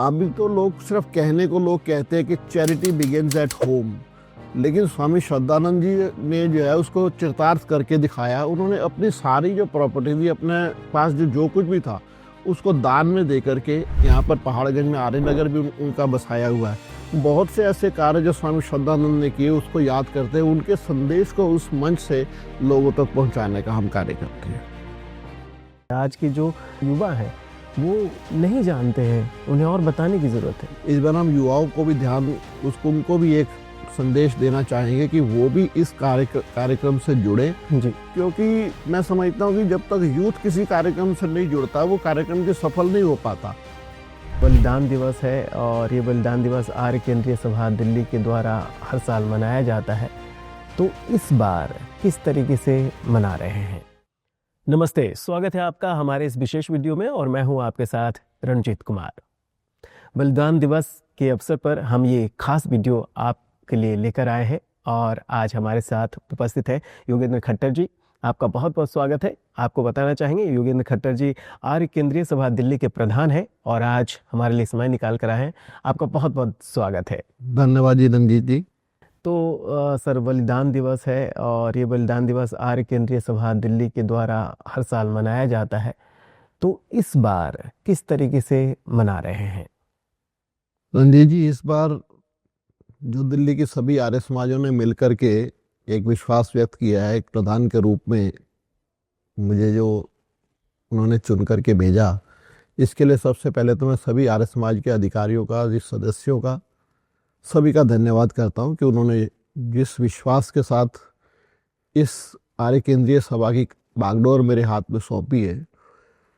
अभी तो लोग सिर्फ कहने को लोग कहते हैं कि चैरिटी बिगिंस एट होम, लेकिन स्वामी श्रद्धानंद जी ने जो है उसको चितार्थ करके दिखाया। उन्होंने अपनी सारी जो प्रॉपर्टी थी, अपने पास जो कुछ भी था, उसको दान में दे करके यहाँ पर पहाड़गंज में आर्यनगर भी उनका बसाया हुआ है। बहुत से ऐसे कार्य जो स्वामी श्रद्धानंद ने किए उसको याद करते हैं, उनके संदेश को उस मंच से लोगों तक पहुँचाने का हम कार्य करते हैं। आज के जो युवा हैं वो नहीं जानते हैं, उन्हें और बताने की ज़रूरत है। इस बार हम युवाओं को भी उनको भी एक संदेश देना चाहेंगे कि वो भी इस कार्यक्रम से जुड़े जी, क्योंकि मैं समझता हूँ कि जब तक यूथ किसी कार्यक्रम से नहीं जुड़ता वो कार्यक्रम के सफल नहीं हो पाता। बलिदान दिवस है और ये बलिदान दिवस आर्य केंद्रीय सभा दिल्ली के द्वारा हर साल मनाया जाता है, तो इस बार किस तरीके से मना रहे हैं? नमस्ते, स्वागत है आपका हमारे इस विशेष वीडियो में और मैं हूं आपके साथ रणजीत कुमार। बलिदान दिवस के अवसर पर हम ये खास वीडियो आपके लिए लेकर आए हैं और आज हमारे साथ उपस्थित है योगेंद्र खट्टर जी। आपका बहुत बहुत स्वागत है। आपको बताना चाहेंगे योगेंद्र खट्टर जी आर्य केंद्रीय सभा दिल्ली के प्रधान हैं और आज हमारे लिए समय निकाल कर आए हैं। आपका बहुत बहुत स्वागत है। धन्यवाद जी रंजीत जी। तो सर, बलिदान दिवस है और ये बलिदान दिवस आर्य केंद्रीय सभा दिल्ली के द्वारा हर साल मनाया जाता है, तो इस बार किस तरीके से मना रहे हैं? रंजीत जी, इस बार जो दिल्ली की सभी आर्य समाजों ने मिलकर के एक विश्वास व्यक्त किया है, एक प्रधान के रूप में मुझे जो उन्होंने चुन करके भेजा, इसके लिए सबसे पहले तो मैं सभी आर्य समाज के अधिकारियों का, सदस्यों का, सभी का धन्यवाद करता हूं कि उन्होंने जिस विश्वास के साथ इस आर्य केंद्रीय सभा की बागडोर मेरे हाथ में सौंपी है।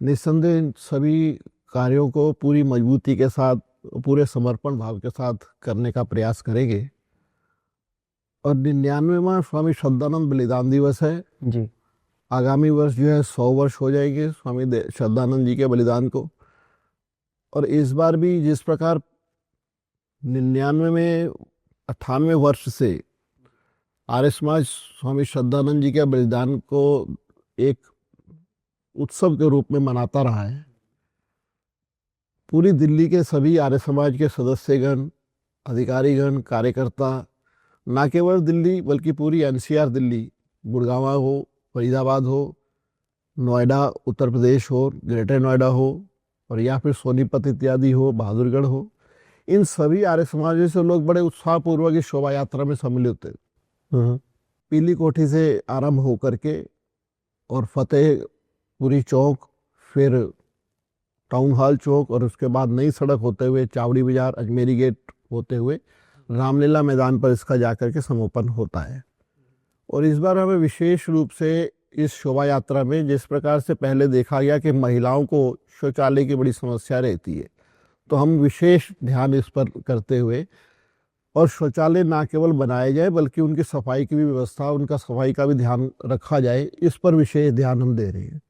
निस्संदेह इन सभी कार्यों को पूरी मजबूती के साथ, पूरे समर्पण भाव के साथ करने का प्रयास करेंगे। और 99वां स्वामी श्रद्धानंद बलिदान दिवस है जी। आगामी वर्ष जो है 100 वर्ष हो जाएंगे स्वामी श्रद्धानंद जी के बलिदान को। और इस बार भी जिस प्रकार 99 में 98 वर्ष से आर्य समाज स्वामी श्रद्धानंद जी के बलिदान को एक उत्सव के रूप में मनाता रहा है, पूरी दिल्ली के सभी आर्य समाज के सदस्यगण, अधिकारीगण, कार्यकर्ता, न केवल दिल्ली बल्कि पूरी एनसीआर दिल्ली, गुड़गांव हो, फरीदाबाद हो, नोएडा उत्तर प्रदेश हो, ग्रेटर नोएडा हो, और या फिर सोनीपत इत्यादि हो, बहादुरगढ़ हो, इन सभी आर्य समाजों से लोग बड़े उत्साहपूर्वक इस शोभा यात्रा में सम्मिलित होते। पीली कोठी से आरंभ होकर के और फतेहपुरी चौक, फिर टाउन हॉल चौक, और उसके बाद नई सड़क होते हुए चावड़ी बाजार, अजमेरी गेट होते हुए रामलीला मैदान पर इसका जाकर के समापन होता है। और इस बार हमें विशेष रूप से इस शोभा यात्रा में, जिस प्रकार से पहले देखा गया कि महिलाओं को शौचालय की बड़ी समस्या रहती है, तो हम विशेष ध्यान इस पर करते हुए, और शौचालय ना केवल बनाए जाए बल्कि उनकी सफाई की भी व्यवस्था, उनका सफाई का भी ध्यान रखा जाए, इस पर विशेष ध्यान हम दे रहे हैं।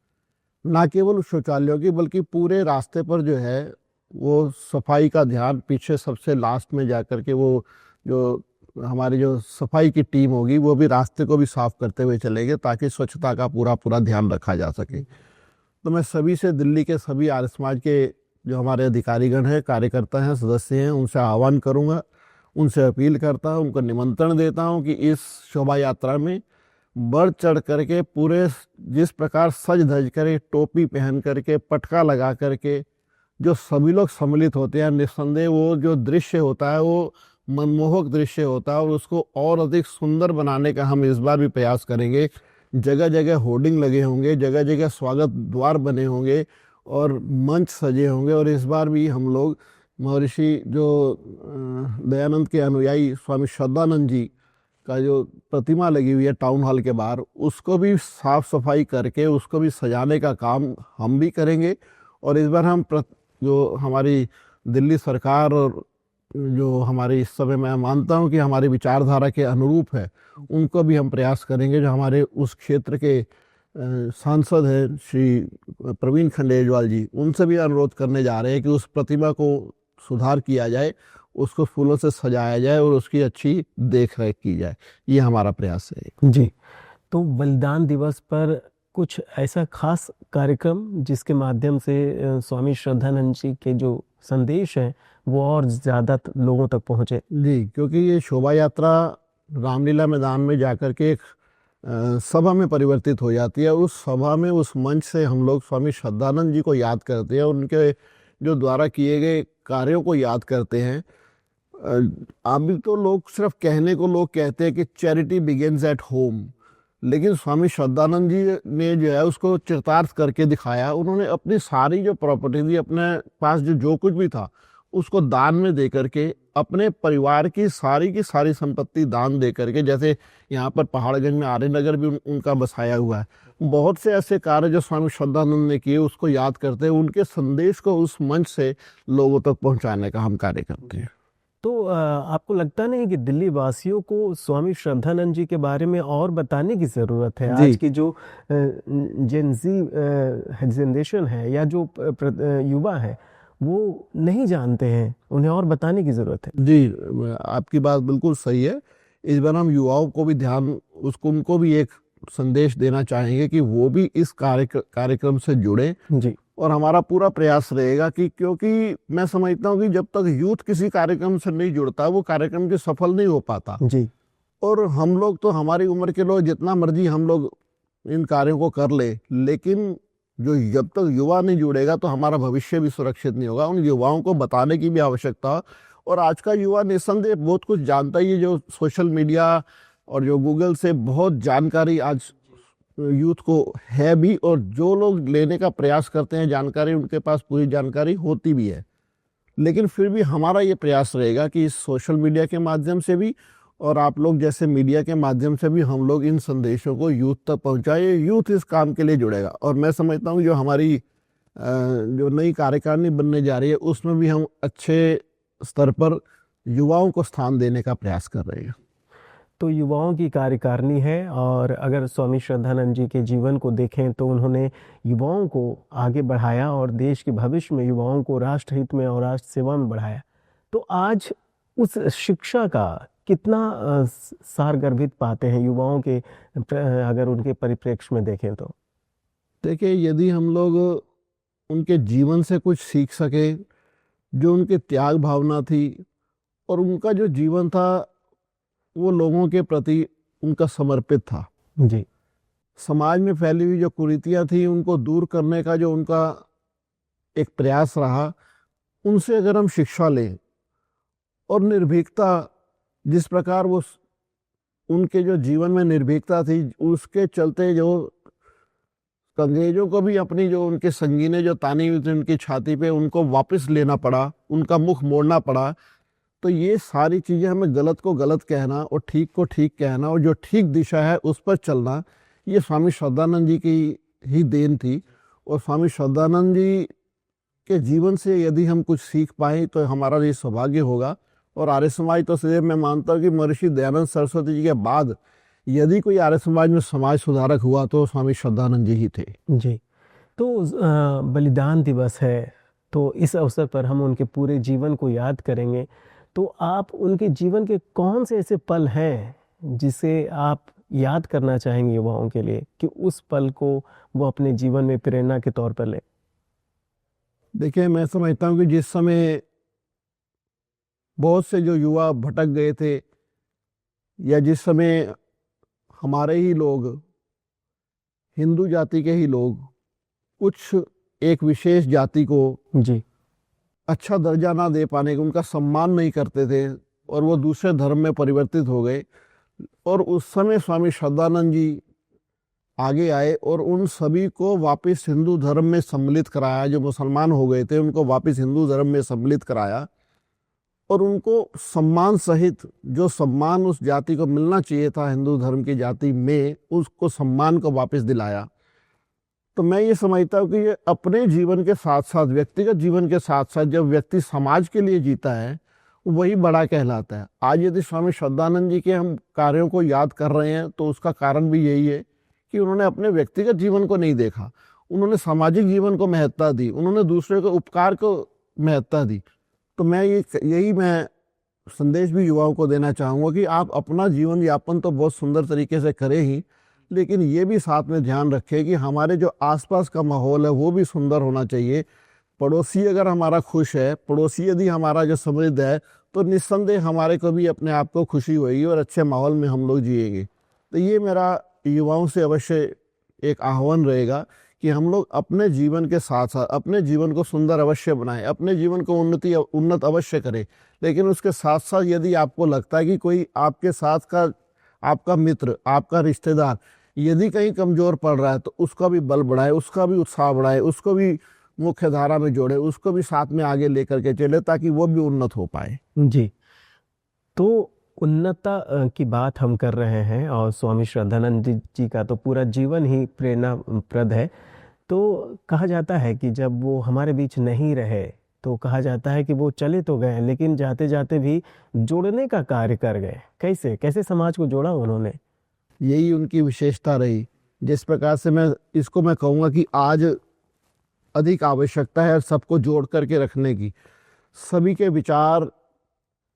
ना केवल शौचालयों की बल्कि पूरे रास्ते पर जो है वो सफाई का ध्यान, पीछे सबसे लास्ट में जाकर के वो जो हमारी जो सफाई की टीम होगी वो भी रास्ते को भी साफ करते हुए चलेंगे ताकि स्वच्छता का पूरा ध्यान रखा जा सके। तो मैं सभी से, दिल्ली के सभी आर्य समाज के जो हमारे अधिकारीगण हैं, कार्यकर्ता हैं, सदस्य हैं, उनसे आह्वान करूंगा, उनसे अपील करता हूं, उनको निमंत्रण देता हूं कि इस शोभा यात्रा में बढ़ चढ़ करके पूरे जिस प्रकार सज धज कर, टोपी पहन करके, पटका लगा करके जो सभी लोग सम्मिलित होते हैं, निस्संदेह वो जो दृश्य होता है वो मनमोहक दृश्य होता है और उसको और अधिक सुंदर बनाने का हम इस बार भी प्रयास करेंगे। जगह जगह होर्डिंग लगे होंगे, जगह जगह स्वागत द्वार बने होंगे और मंच सजे होंगे। और इस बार भी हम लोग महर्षि जो दयानंद के अनुयायी स्वामी श्रद्धानंद जी का जो प्रतिमा लगी हुई है टाउन हॉल के बाहर, उसको भी साफ सफाई करके उसको भी सजाने का काम हम भी करेंगे। और इस बार हम जो हमारी दिल्ली सरकार और जो हमारी इस समय मैं मानता हूं कि हमारी विचारधारा के अनुरूप है, उनको भी हम प्रयास करेंगे। जो हमारे उस क्षेत्र के सांसद हैं श्री प्रवीण खंडेलवाल जी, उनसे भी अनुरोध करने जा रहे हैं कि उस प्रतिमा को सुधार किया जाए, उसको फूलों से सजाया जाए और उसकी अच्छी देख रेख की जाए। ये हमारा प्रयास है। जी, तो बलिदान दिवस पर कुछ ऐसा खास कार्यक्रम जिसके माध्यम से स्वामी श्रद्धानंद जी के जो संदेश हैं वो और ज़्यादा लोगों तक पहुँचे? जी, क्योंकि ये शोभा यात्रा रामलीला मैदान में जाकर के एक सभा में परिवर्तित हो जाती है। उस सभा में, उस मंच से हम लोग स्वामी श्रद्धानंद जी को याद करते हैं, उनके जो द्वारा किए गए कार्यों को याद करते हैं। अभी तो लोग सिर्फ कहने को लोग कहते हैं कि चैरिटी बिगिंस एट होम, लेकिन स्वामी श्रद्धानंद जी ने जो है उसको चितार्थ करके दिखाया। उन्होंने अपनी सारी जो प्रॉपर्टी थी, अपने पास जो कुछ भी था, उसको दान में दे करके, अपने परिवार की सारी संपत्ति दान दे करके, जैसे यहाँ पर पहाड़गंज में आर्यनगर भी उनका बसाया हुआ है। बहुत से ऐसे कार्य जो स्वामी श्रद्धानंद ने किए उसको याद करते हैं, उनके संदेश को उस मंच से लोगों तक पहुँचाने का हम कार्य करते हैं। तो आपको लगता नहीं कि दिल्ली वासियों को स्वामी श्रद्धानंद जी के बारे में और बताने की ज़रूरत है? आज की जो जनरेशन है या जो युवा है वो नहीं जानते हैं, उन्हें और बताने की ज़रूरत है। जी, आपकी बात बिल्कुल सही है। इस बार हम युवाओं को भी उनको भी एक संदेश देना चाहेंगे कि वो भी इस कार्यक्रम से जुड़े। जी। और हमारा पूरा प्रयास रहेगा कि, क्योंकि मैं समझता हूँ कि जब तक यूथ किसी कार्यक्रम से नहीं जुड़ता वो कार्यक्रम के सफल नहीं हो पाता। जी। और हम लोग तो, हमारी उम्र के लोग, जितना मर्जी हम लोग इन कार्यों को कर ले, लेकिन जब तक युवा नहीं जुड़ेगा तो हमारा भविष्य भी सुरक्षित नहीं होगा। उन युवाओं को बताने की भी आवश्यकता। और आज का युवा निस्संदेह बहुत कुछ जानता ही है, जो सोशल मीडिया और जो गूगल से बहुत जानकारी आज यूथ को है भी, और जो लोग लेने का प्रयास करते हैं जानकारी, उनके पास पूरी जानकारी होती भी है। लेकिन फिर भी हमारा ये प्रयास रहेगा कि इस सोशल मीडिया के माध्यम से भी और आप लोग जैसे मीडिया के माध्यम से भी हम लोग इन संदेशों को यूथ तक पहुंचाए। यूथ इस काम के लिए जुड़ेगा। और मैं समझता हूँ जो हमारी जो नई कार्यकारिणी बनने जा रही है उसमें भी हम अच्छे स्तर पर युवाओं को स्थान देने का प्रयास कर रहे हैं। तो युवाओं की कार्यकारिणी है, और अगर स्वामी श्रद्धानंद जी के जीवन को देखें तो उन्होंने युवाओं को आगे बढ़ाया और देश के भविष्य में युवाओं को राष्ट्र हित में और राष्ट्र सेवा में बढ़ाया। तो आज उस शिक्षा का कितना सार गर्भित पाते हैं युवाओं के, अगर उनके परिप्रेक्ष्य में देखें तो? देखिए, यदि हम लोग उनके जीवन से कुछ सीख सके, जो उनके त्याग भावना थी और उनका जो जीवन था वो लोगों के प्रति उनका समर्पित था। जी। समाज में फैली हुई जो कुरीतियां थी उनको दूर करने का जो उनका एक प्रयास रहा, उनसे अगर हम शिक्षा लें और निर्भीकता, जिस प्रकार वो उनके जो जीवन में निर्भीकता थी, उसके चलते जो अंग्रेजों को भी अपनी जो उनके संगीने जो तानी हुई थी उनकी छाती पे, उनको वापस लेना पड़ा, उनका मुख मोड़ना पड़ा। तो ये सारी चीज़ें, हमें गलत को गलत कहना और ठीक को ठीक कहना और जो ठीक दिशा है उस पर चलना, ये स्वामी श्रद्धानंद जी की ही देन थी। और स्वामी श्रद्धानंद जी के जीवन से यदि हम कुछ सीख पाए तो हमारा ये सौभाग्य होगा। और आर्य समाज तो सिर्फ, मैं मानता हूँ कि महर्षि दयानंद सरस्वती जी के बाद यदि कोई आर्य समाज में समाज सुधारक हुआ तो स्वामी श्रद्धानंद जी ही थे। जी। तो बलिदान दिवस है, तो इस अवसर पर हम उनके पूरे जीवन को याद करेंगे। तो आप उनके जीवन के कौन से ऐसे पल हैं जिसे आप याद करना चाहेंगे युवाओं के लिए, कि उस पल को वो अपने जीवन में प्रेरणा के तौर पर ले? देखिए, मैं समझता हूँ कि जिस समय बहुत से जो युवा भटक गए थे, या जिस समय हमारे ही लोग, हिंदू जाति के ही लोग, कुछ एक विशेष जाति को जी अच्छा दर्जा ना दे पाने, उनका सम्मान नहीं करते थे और वो दूसरे धर्म में परिवर्तित हो गए। और उस समय स्वामी श्रद्धानंद जी आगे आए और उन सभी को वापस हिंदू धर्म में सम्मिलित कराया। जो मुसलमान हो गए थे उनको वापस हिंदू धर्म में सम्मिलित कराया और उनको सम्मान सहित, जो सम्मान उस जाति को मिलना चाहिए था हिंदू धर्म की जाति में, उसको सम्मान को वापस दिलाया। तो मैं ये समझता हूँ कि ये अपने जीवन के साथ साथ, व्यक्तिगत जीवन के साथ साथ, जब व्यक्ति समाज के लिए जीता है वही बड़ा कहलाता है। आज यदि स्वामी श्रद्धानंद जी के हम कार्यों को याद कर रहे हैं तो उसका कारण भी यही है कि उन्होंने अपने व्यक्तिगत जीवन को नहीं देखा, उन्होंने सामाजिक जीवन को महत्ता दी, उन्होंने दूसरे को, उपकार को महत्ता दी। तो मैं यही मैं संदेश भी युवाओं को देना चाहूँगा कि आप अपना जीवन यापन तो बहुत सुंदर तरीके से करें ही, लेकिन ये भी साथ में ध्यान रखें कि हमारे जो आसपास का माहौल है वो भी सुंदर होना चाहिए। पड़ोसी अगर हमारा खुश है, पड़ोसी यदि हमारा जो समृद्ध है, तो निस्संदेह हमारे को भी अपने आप को खुशी होगी और अच्छे माहौल में हम लोग जिएंगे। तो ये मेरा युवाओं से अवश्य एक आह्वान रहेगा कि हम लोग अपने जीवन के साथ साथ अपने जीवन को सुंदर अवश्य बनाएं, अपने जीवन को उन्नत अवश्य करें। लेकिन उसके साथ साथ यदि आपको लगता है कि कोई आपके साथ का आपका मित्र, आपका रिश्तेदार यदि कहीं कमज़ोर पड़ रहा है, तो उसका भी बल बढ़ाए, उसका भी उत्साह बढ़ाए, उसको भी मुख्य धारा में जोड़े, उसको भी साथ में आगे लेकर के चले, ताकि वो भी उन्नत हो पाए। जी, तो उन्नतता की बात हम कर रहे हैं और स्वामी श्रद्धानंद जी का तो पूरा जीवन ही प्रेरणाप्रद है। तो कहा जाता है कि जब वो हमारे बीच नहीं रहे तो कहा जाता है कि वो चले तो गए, लेकिन जाते जाते भी जोड़ने का कार्य कर गए। कैसे कैसे समाज को जोड़ा उन्होंने? यही उनकी विशेषता रही। जिस प्रकार से मैं कहूँगा कि आज अधिक आवश्यकता है सबको जोड़ करके रखने की, सभी के विचार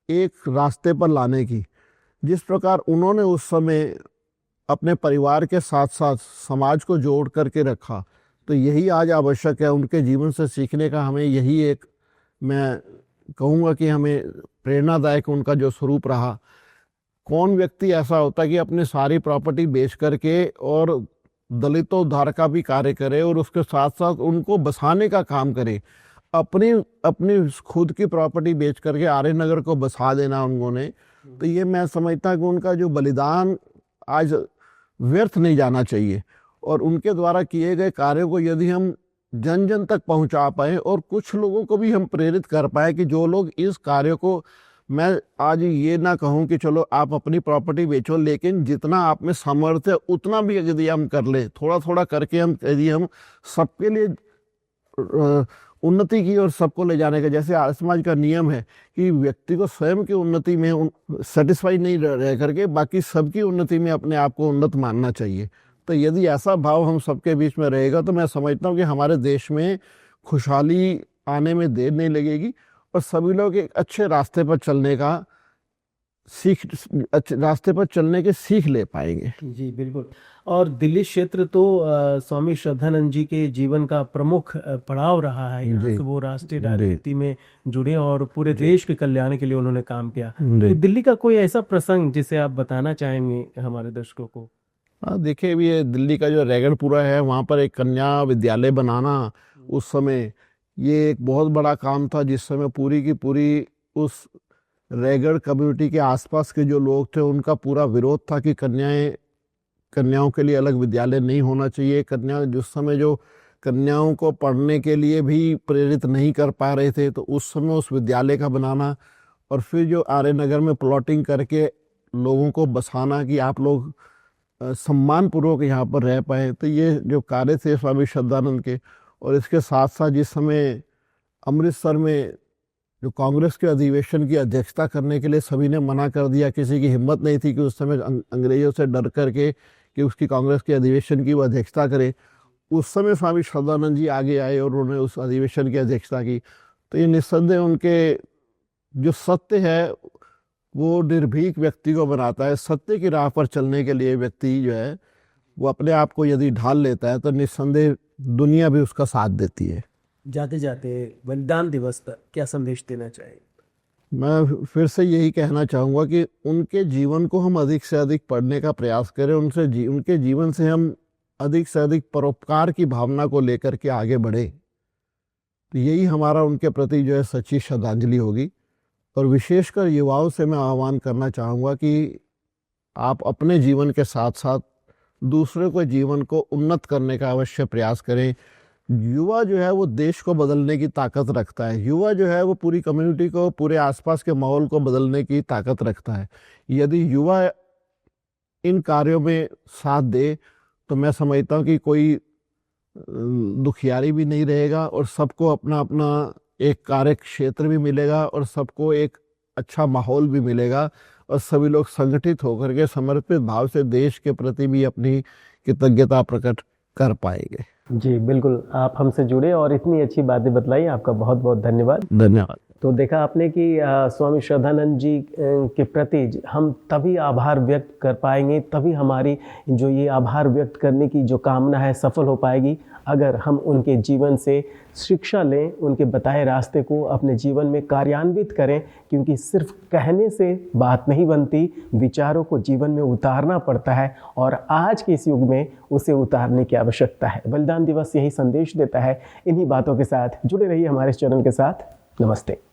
एक रास्ते पर लाने की। जिस प्रकार उन्होंने उस समय अपने परिवार के साथ साथ समाज को जोड़ करके रखा, तो यही आज आवश्यक है। उनके जीवन से सीखने का हमें यही एक, मैं कहूँगा कि हमें प्रेरणादायक उनका जो स्वरूप रहा। कौन व्यक्ति ऐसा होता है कि अपनी सारी प्रॉपर्टी बेच करके और दलितों उद्धार का भी कार्य करे और उसके साथ साथ उनको बसाने का काम करे। अपनी अपनी खुद की प्रॉपर्टी बेच करके आर्य नगर को बसा देना उन्होंने, तो ये मैं समझता कि उनका जो बलिदान आज व्यर्थ नहीं जाना चाहिए। और उनके द्वारा किए गए कार्यों को यदि हम जन जन तक पहुंचा पाए और कुछ लोगों को भी हम प्रेरित कर पाए कि जो लोग इस कार्य को, मैं आज ये ना कहूं कि चलो आप अपनी प्रॉपर्टी बेचो, लेकिन जितना आप में सामर्थ्य है उतना भी यदि हम कर ले, थोड़ा थोड़ा करके यदि हम सबके लिए उन्नति की और सबको ले जाने का, जैसे आर्य समाज का नियम है कि व्यक्ति को स्वयं की उन्नति में सेटिस्फाई नहीं रह करके बाकी सबकी उन्नति में अपने आप को उन्नत मानना चाहिए। तो यदि ऐसा भाव हम सबके बीच में रहेगा, तो मैं समझता हूँ कि हमारे देश में खुशहाली आने में देर नहीं लगेगी और सभी लोग एक अच्छे रास्ते पर चलने का अच्छे रास्ते पर चलने के सीख ले पाएंगे। जी बिल्कुल। और दिल्ली क्षेत्र तो स्वामी श्रद्धानंद जी के जीवन का प्रमुख पड़ाव रहा है। यहाँ से वो राष्ट्रीय राजनीति में जुड़े और पूरे देश के कल्याण के लिए उन्होंने काम किया। तो दिल्ली का कोई ऐसा प्रसंग जिसे आप बताना चाहेंगे हमारे दर्शकों को? हाँ, देखिए, भी ये दिल्ली का जो रैगड़पुरा है, वहाँ पर एक कन्या विद्यालय बनाना उस समय ये एक बहुत बड़ा काम था, जिस समय पूरी की पूरी उस रैगड़ कम्युनिटी के आसपास के जो लोग थे उनका पूरा विरोध था कि कन्याओं के लिए अलग विद्यालय नहीं होना चाहिए। जिस समय जो कन्याओं को पढ़ने के लिए भी प्रेरित नहीं कर पा रहे थे, तो उस समय उस विद्यालय का बनाना और फिर जो आर्य नगर में प्लॉटिंग करके लोगों को बसाना कि आप लोग सम्मानपूर्वक यहाँ पर रह पाए, तो ये जो कार्य थे स्वामी श्रद्धानंद के। और इसके साथ साथ जिस समय अमृतसर में जो कांग्रेस के अधिवेशन की अध्यक्षता करने के लिए सभी ने मना कर दिया, किसी की हिम्मत नहीं थी कि उस समय अंग्रेजों से डर करके कि उसकी कांग्रेस के अधिवेशन की वो अध्यक्षता करे, उस समय स्वामी श्रद्धानंद जी आगे आए और उन्होंने उस अधिवेशन की अध्यक्षता की। तो ये निस्संदेह उनके जो सत्य है वो निर्भीक व्यक्ति को बनाता है। सत्य की राह पर चलने के लिए व्यक्ति जो है वो अपने आप को यदि ढाल लेता है, तो निस्संदेह दुनिया भी उसका साथ देती है। जाते जाते बलिदान दिवस पर क्या संदेश देना चाहिए? मैं फिर से यही कहना चाहूँगा कि उनके जीवन को हम अधिक से अधिक पढ़ने का प्रयास करें, उनके जीवन से हम अधिक से अधिक परोपकार की भावना को लेकर के आगे बढ़े, तो यही हमारा उनके प्रति जो है सच्ची श्रद्धांजलि होगी। और विशेषकर युवाओं से मैं आह्वान करना चाहूँगा कि आप अपने जीवन के साथ साथ दूसरे को जीवन को उन्नत करने का अवश्य प्रयास करें। युवा जो है वो देश को बदलने की ताकत रखता है। युवा जो है वो पूरी कम्युनिटी को, पूरे आसपास के माहौल को बदलने की ताकत रखता है। यदि युवा इन कार्यों में साथ दे, तो मैं समझता हूँ कि कोई दुखियारी भी नहीं रहेगा और सबको अपना अपना एक कार्य क्षेत्र भी मिलेगा और सबको एक अच्छा माहौल भी मिलेगा और सभी लोग संगठित होकर के समर्पित भाव से देश के प्रति भी अपनी कृतज्ञता प्रकट कर पाएंगे। जी बिल्कुल, आप हमसे जुड़े और इतनी अच्छी बातें बतलाई, आपका बहुत बहुत धन्यवाद। धन्यवाद। तो देखा आपने कि स्वामी श्रद्धानंद जी के प्रति हम तभी आभार व्यक्त कर पाएंगे, तभी हमारी जो ये आभार व्यक्त करने की जो कामना है सफल हो पाएगी, अगर हम उनके जीवन से शिक्षा लें, उनके बताए रास्ते को अपने जीवन में कार्यान्वित करें। क्योंकि सिर्फ कहने से बात नहीं बनती, विचारों को जीवन में उतारना पड़ता है और आज के इस युग में उसे उतारने की आवश्यकता है। बलिदान दिवस यही संदेश देता है। इन्हीं बातों के साथ जुड़े रहिए हमारे इस चैनल के साथ। नमस्ते।